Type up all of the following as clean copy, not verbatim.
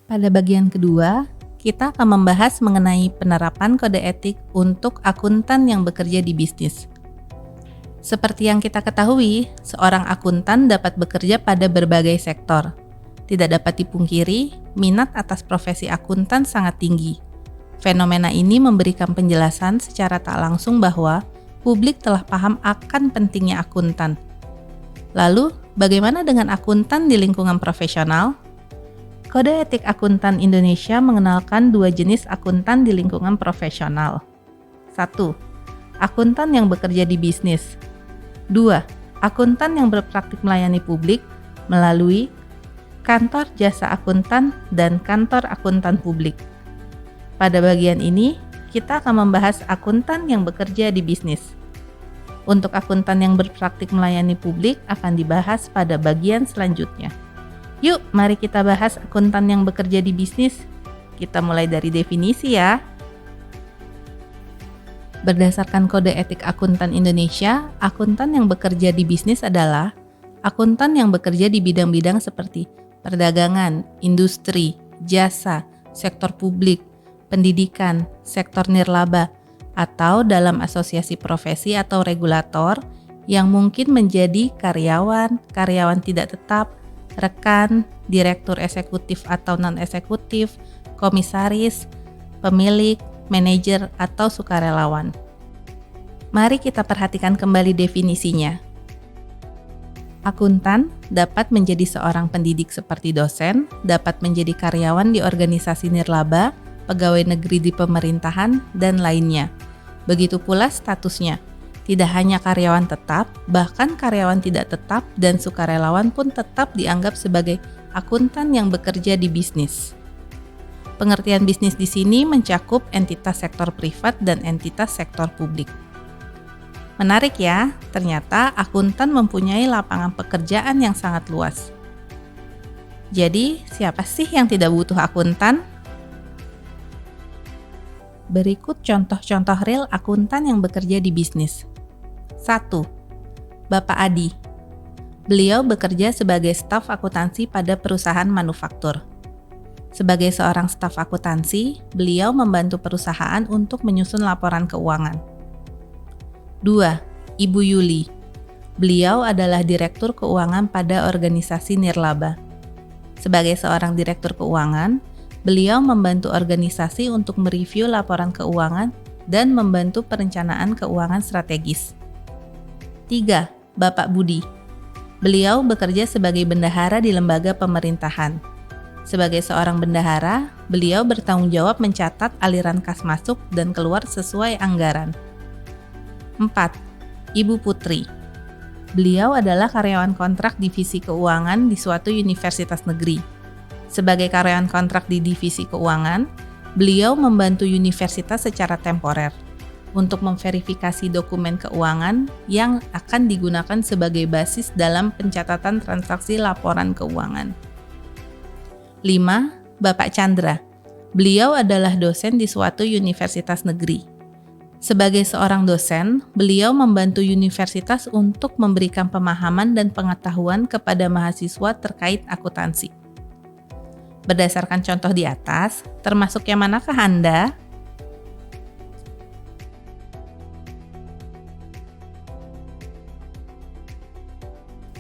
Pada bagian kedua, kita akan membahas mengenai penerapan kode etik untuk akuntan yang bekerja di bisnis. Seperti yang kita ketahui, seorang akuntan dapat bekerja pada berbagai sektor. Tidak dapat dipungkiri, minat atas profesi akuntan sangat tinggi. Fenomena ini memberikan penjelasan secara tak langsung bahwa publik telah paham akan pentingnya akuntan. Lalu, bagaimana dengan akuntan di lingkungan profesional? Kode Etik Akuntan Indonesia mengenalkan dua jenis akuntan di lingkungan profesional. 1. Akuntan yang bekerja di bisnis. 2. Akuntan yang berpraktik melayani publik melalui kantor jasa akuntan dan kantor akuntan publik. Pada bagian ini, kita akan membahas akuntan yang bekerja di bisnis. Untuk akuntan yang berpraktik melayani publik akan dibahas pada bagian selanjutnya. Yuk, mari kita bahas akuntan yang bekerja di bisnis. Kita mulai dari definisi ya. Berdasarkan Kode Etik Akuntan Indonesia, akuntan yang bekerja di bisnis adalah akuntan yang bekerja di bidang-bidang seperti perdagangan, industri, jasa, sektor publik, pendidikan, sektor nirlaba, atau dalam asosiasi profesi atau regulator yang mungkin menjadi karyawan, karyawan tidak tetap, rekan, direktur eksekutif atau non-eksekutif, komisaris, pemilik, manajer, atau sukarelawan. Mari kita perhatikan kembali definisinya. Akuntan dapat menjadi seorang pendidik seperti dosen, dapat menjadi karyawan di organisasi nirlaba, pegawai negeri di pemerintahan, dan lainnya. Begitu pula statusnya. Tidak hanya karyawan tetap, bahkan karyawan tidak tetap dan sukarelawan pun tetap dianggap sebagai akuntan yang bekerja di bisnis. Pengertian bisnis di sini mencakup entitas sektor privat dan entitas sektor publik. Menarik ya, ternyata akuntan mempunyai lapangan pekerjaan yang sangat luas. Jadi, siapa sih yang tidak butuh akuntan? Berikut contoh-contoh real akuntan yang bekerja di bisnis. 1. Bapak Adi. Beliau bekerja sebagai staf akuntansi pada perusahaan manufaktur. Sebagai seorang staf akuntansi, beliau membantu perusahaan untuk menyusun laporan keuangan. 2. Ibu Yuli. Beliau adalah direktur keuangan pada organisasi nirlaba. Sebagai seorang direktur keuangan, beliau membantu organisasi untuk mereview laporan keuangan dan membantu perencanaan keuangan strategis. 3. Bapak Budi. Beliau bekerja sebagai bendahara di lembaga pemerintahan. Sebagai seorang bendahara, beliau bertanggung jawab mencatat aliran kas masuk dan keluar sesuai anggaran. 4. Ibu Putri. Beliau adalah karyawan kontrak divisi keuangan di suatu universitas negeri. Sebagai karyawan kontrak di divisi keuangan, beliau membantu universitas secara temporer untuk memverifikasi dokumen keuangan yang akan digunakan sebagai basis dalam pencatatan transaksi laporan keuangan. 5. Bapak Chandra. Beliau adalah dosen di suatu universitas negeri. Sebagai seorang dosen, beliau membantu universitas untuk memberikan pemahaman dan pengetahuan kepada mahasiswa terkait akuntansi. Berdasarkan contoh di atas, termasuk yang manakah Anda?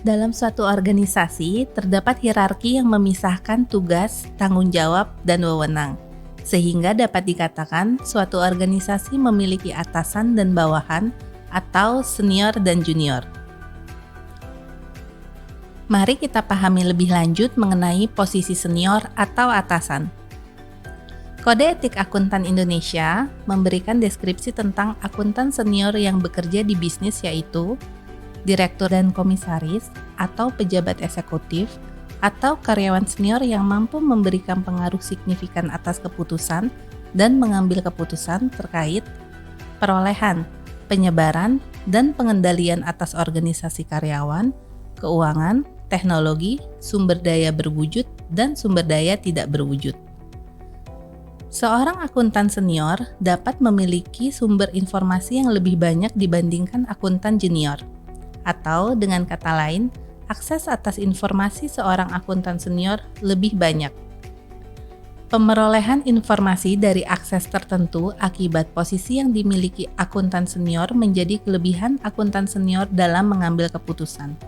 Dalam suatu organisasi, terdapat hierarki yang memisahkan tugas, tanggung jawab, dan wewenang, sehingga dapat dikatakan suatu organisasi memiliki atasan dan bawahan atau senior dan junior. Mari kita pahami lebih lanjut mengenai posisi senior atau atasan. Kode Etik Akuntan Indonesia memberikan deskripsi tentang akuntan senior yang bekerja di bisnis, yaitu direktur dan komisaris atau pejabat eksekutif atau karyawan senior yang mampu memberikan pengaruh signifikan atas keputusan dan mengambil keputusan terkait perolehan, penyebaran, dan pengendalian atas organisasi karyawan, keuangan, teknologi, sumber daya berwujud, dan sumber daya tidak berwujud. Seorang akuntan senior dapat memiliki sumber informasi yang lebih banyak dibandingkan akuntan junior. Atau dengan kata lain, akses atas informasi seorang akuntan senior lebih banyak. Pemerolehan informasi dari akses tertentu akibat posisi yang dimiliki akuntan senior menjadi kelebihan akuntan senior dalam mengambil keputusan.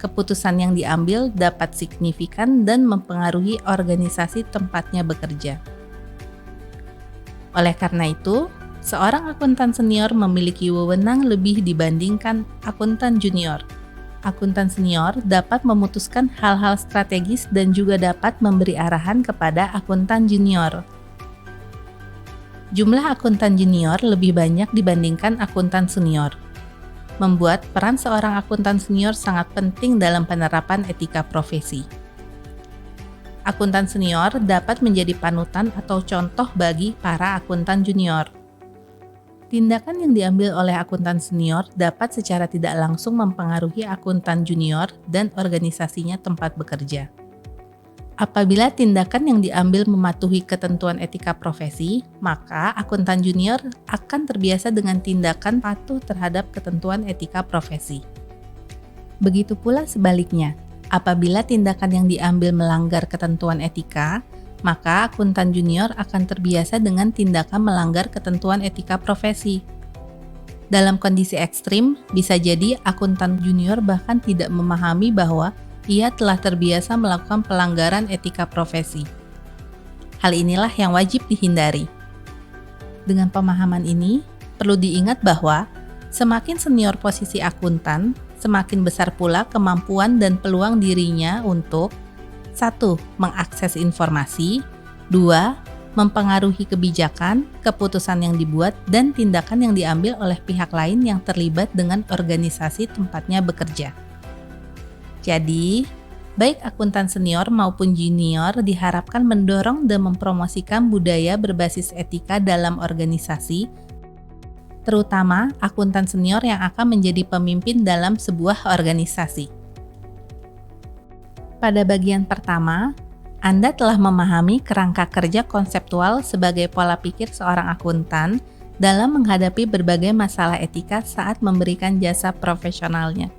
Keputusan yang diambil dapat signifikan dan mempengaruhi organisasi tempatnya bekerja. Oleh karena itu, seorang akuntan senior memiliki wewenang lebih dibandingkan akuntan junior. Akuntan senior dapat memutuskan hal-hal strategis dan juga dapat memberi arahan kepada akuntan junior. Jumlah akuntan junior lebih banyak dibandingkan akuntan senior, membuat peran seorang akuntan senior sangat penting dalam penerapan etika profesi. Akuntan senior dapat menjadi panutan atau contoh bagi para akuntan junior. Tindakan yang diambil oleh akuntan senior dapat secara tidak langsung mempengaruhi akuntan junior dan organisasinya tempat bekerja. Apabila tindakan yang diambil mematuhi ketentuan etika profesi, maka akuntan junior akan terbiasa dengan tindakan patuh terhadap ketentuan etika profesi. Begitu pula sebaliknya, apabila tindakan yang diambil melanggar ketentuan etika, maka akuntan junior akan terbiasa dengan tindakan melanggar ketentuan etika profesi. Dalam kondisi ekstrim, bisa jadi akuntan junior bahkan tidak memahami bahwa ia telah terbiasa melakukan pelanggaran etika profesi. Hal inilah yang wajib dihindari. Dengan pemahaman ini, perlu diingat bahwa semakin senior posisi akuntan, semakin besar pula kemampuan dan peluang dirinya untuk 1. Mengakses informasi. 2. Mempengaruhi kebijakan, keputusan yang dibuat, dan tindakan yang diambil oleh pihak lain yang terlibat dengan organisasi tempatnya bekerja. Jadi, baik akuntan senior maupun junior diharapkan mendorong dan mempromosikan budaya berbasis etika dalam organisasi, terutama akuntan senior yang akan menjadi pemimpin dalam sebuah organisasi. Pada bagian pertama, Anda telah memahami kerangka kerja konseptual sebagai pola pikir seorang akuntan dalam menghadapi berbagai masalah etika saat memberikan jasa profesionalnya.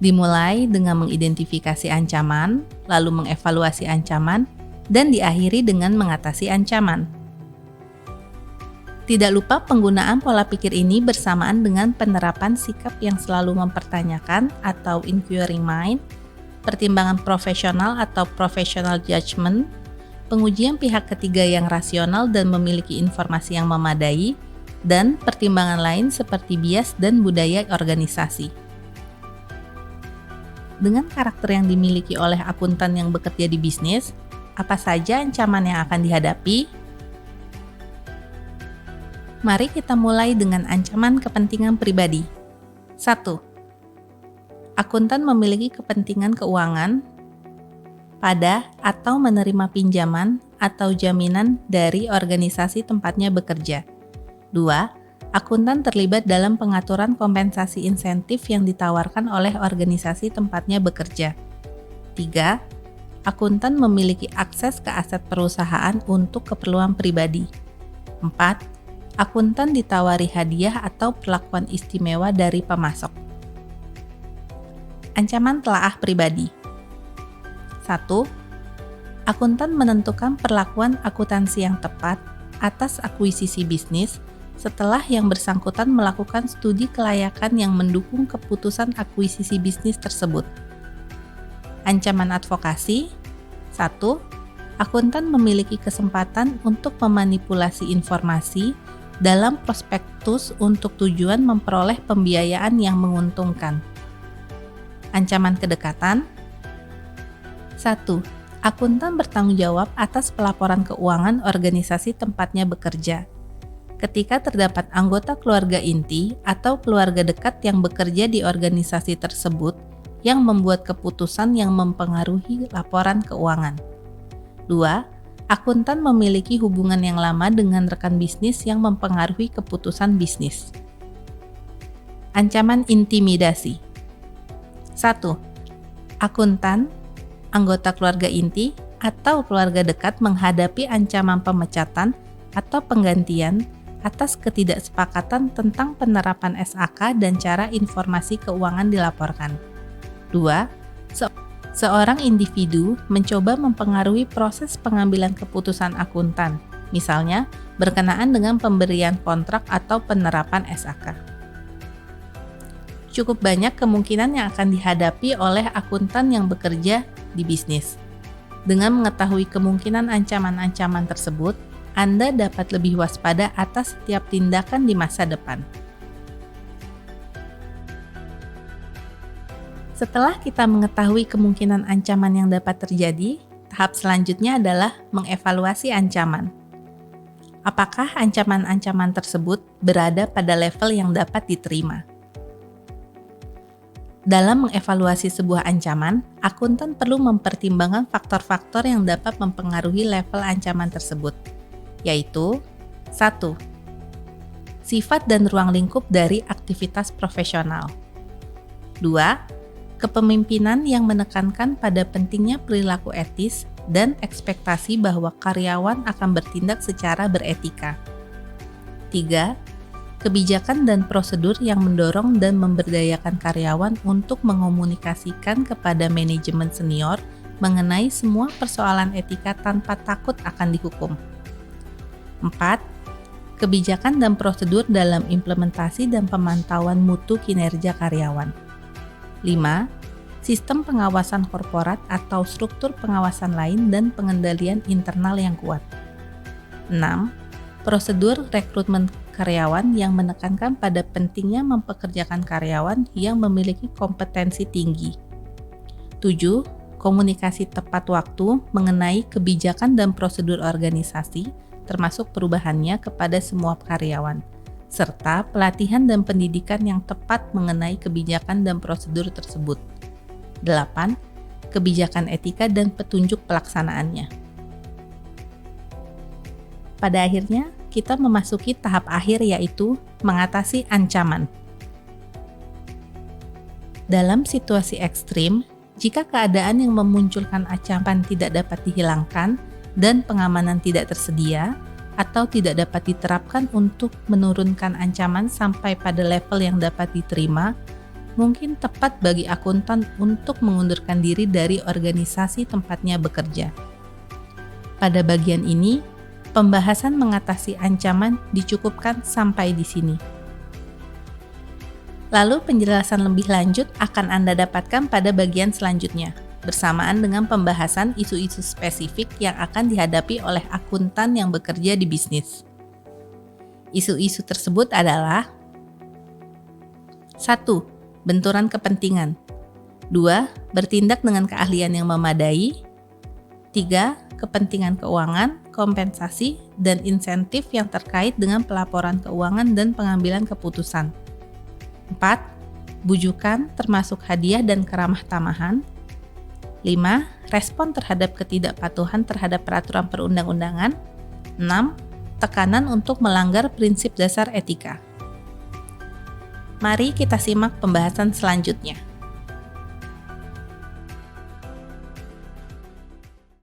Dimulai dengan mengidentifikasi ancaman, lalu mengevaluasi ancaman, dan diakhiri dengan mengatasi ancaman. Tidak lupa penggunaan pola pikir ini bersamaan dengan penerapan sikap yang selalu mempertanyakan atau inquiring mind, pertimbangan profesional atau professional judgment, pengujian pihak ketiga yang rasional dan memiliki informasi yang memadai, dan pertimbangan lain seperti bias dan budaya organisasi. Dengan karakter yang dimiliki oleh akuntan yang bekerja di bisnis, apa saja ancaman yang akan dihadapi? Mari kita mulai dengan ancaman kepentingan pribadi. 1. Akuntan memiliki kepentingan keuangan pada atau menerima pinjaman atau jaminan dari organisasi tempatnya bekerja. 2. Akuntan terlibat dalam pengaturan kompensasi insentif yang ditawarkan oleh organisasi tempatnya bekerja. 3. Akuntan memiliki akses ke aset perusahaan untuk keperluan pribadi. 4. Akuntan ditawari hadiah atau perlakuan istimewa dari pemasok. Ancaman telaah pribadi. 1. Akuntan menentukan perlakuan akuntansi yang tepat atas akuisisi bisnis setelah yang bersangkutan melakukan studi kelayakan yang mendukung keputusan akuisisi bisnis tersebut. Ancaman advokasi. 1. Akuntan memiliki kesempatan untuk memanipulasi informasi dalam prospektus untuk tujuan memperoleh pembiayaan yang menguntungkan. Ancaman kedekatan. 1. Akuntan bertanggung jawab atas pelaporan keuangan organisasi tempatnya bekerja. Ketika terdapat anggota keluarga inti atau keluarga dekat yang bekerja di organisasi tersebut yang membuat keputusan yang mempengaruhi laporan keuangan. 2. Akuntan memiliki hubungan yang lama dengan rekan bisnis yang mempengaruhi keputusan bisnis. Ancaman intimidasi. 1. Akuntan, anggota keluarga inti, atau keluarga dekat menghadapi ancaman pemecatan atau penggantian atas ketidaksepakatan tentang penerapan SAK dan cara informasi keuangan dilaporkan. 2. Seorang individu mencoba mempengaruhi proses pengambilan keputusan akuntan, misalnya berkenaan dengan pemberian kontrak atau penerapan SAK. Cukup banyak kemungkinan yang akan dihadapi oleh akuntan yang bekerja di bisnis. Dengan mengetahui kemungkinan ancaman-ancaman tersebut, Anda dapat lebih waspada atas setiap tindakan di masa depan. Setelah kita mengetahui kemungkinan ancaman yang dapat terjadi, tahap selanjutnya adalah mengevaluasi ancaman. Apakah ancaman-ancaman tersebut berada pada level yang dapat diterima? Dalam mengevaluasi sebuah ancaman, akuntan perlu mempertimbangkan faktor-faktor yang dapat mempengaruhi level ancaman tersebut, yaitu 1. Sifat dan ruang lingkup dari aktivitas profesional. 2. Kepemimpinan yang menekankan pada pentingnya perilaku etis dan ekspektasi bahwa karyawan akan bertindak secara beretika. 3. Kebijakan dan prosedur yang mendorong dan memberdayakan karyawan untuk mengomunikasikan kepada manajemen senior mengenai semua persoalan etika tanpa takut akan dihukum. 4. Kebijakan dan prosedur dalam implementasi dan pemantauan mutu kinerja karyawan. 5. Sistem pengawasan korporat atau struktur pengawasan lain dan pengendalian internal yang kuat. 6. Prosedur rekrutmen karyawan yang menekankan pada pentingnya mempekerjakan karyawan yang memiliki kompetensi tinggi. 7. Komunikasi tepat waktu mengenai kebijakan dan prosedur organisasi, termasuk perubahannya kepada semua karyawan, serta pelatihan dan pendidikan yang tepat mengenai kebijakan dan prosedur tersebut. 8. Kebijakan etika dan petunjuk pelaksanaannya. Pada akhirnya, kita memasuki tahap akhir, yaitu mengatasi ancaman. Dalam situasi ekstrim, jika keadaan yang memunculkan ancaman tidak dapat dihilangkan dan pengamanan tidak tersedia, atau tidak dapat diterapkan untuk menurunkan ancaman sampai pada level yang dapat diterima, mungkin tepat bagi akuntan untuk mengundurkan diri dari organisasi tempatnya bekerja. Pada bagian ini, pembahasan mengatasi ancaman dicukupkan sampai di sini. Lalu penjelasan lebih lanjut akan Anda dapatkan pada bagian selanjutnya, bersamaan dengan pembahasan isu-isu spesifik yang akan dihadapi oleh akuntan yang bekerja di bisnis. Isu-isu tersebut adalah 1. Benturan kepentingan. 2. Bertindak dengan keahlian yang memadai. 3. Kepentingan keuangan, kompensasi, dan insentif yang terkait dengan pelaporan keuangan dan pengambilan keputusan. 4. Bujukan termasuk hadiah dan keramah tamahan. 5. Respon terhadap ketidakpatuhan terhadap peraturan perundang-undangan. 6. Tekanan untuk melanggar prinsip dasar etika. Mari kita simak pembahasan selanjutnya.